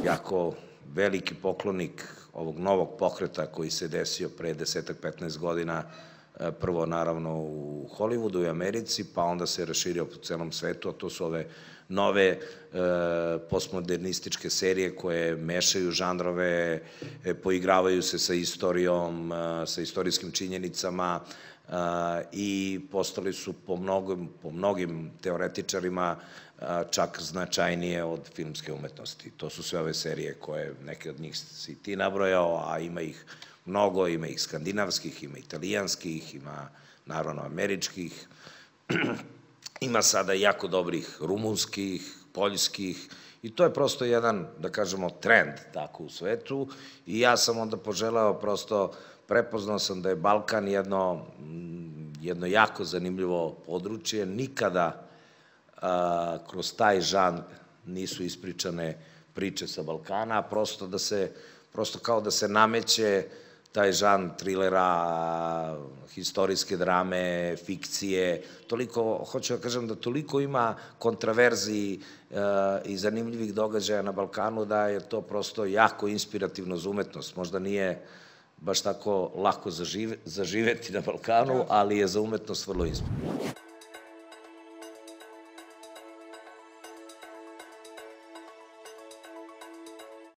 jako veliki poklonik ovog novog pokreta koji se desio pre 10-15 godina, prvo naravno u Hollywoodu i Americi, pa onda se raširio po celom svetu, a to su ove nove postmodernističke serije koje mešaju žanrove, poigravaju se sa istorijom, sa istorijskim činjenicama i postali su po mnogim teoretičarima čak značajnije od filmske umetnosti. To su sve ove serije koje, neke od njih si ti nabrojao, a ima ih mnogo, ima ih skandinavskih, ima italijanskih, ima naravno američkih, ima sada jako dobrih rumunskih, poljskih i to je prosto jedan, da kažemo, trend tako u svetu i ja sam onda poželeo, prosto prepoznao sam da je Balkan jedno jako zanimljivo područje, nikada kroz taj žanr nisu ispričane priče sa Balkana, prosto kao da se nameće taj žanr trilera, historijske drame, fikcije, toliko, hoću da kažem da toliko ima kontraverziji i zanimljivih događaja na Balkanu da je to prosto jako inspirativno za umetnost. Možda nije baš tako lako zaživeti na Balkanu, ali je za umetnost vrlo inspirativno.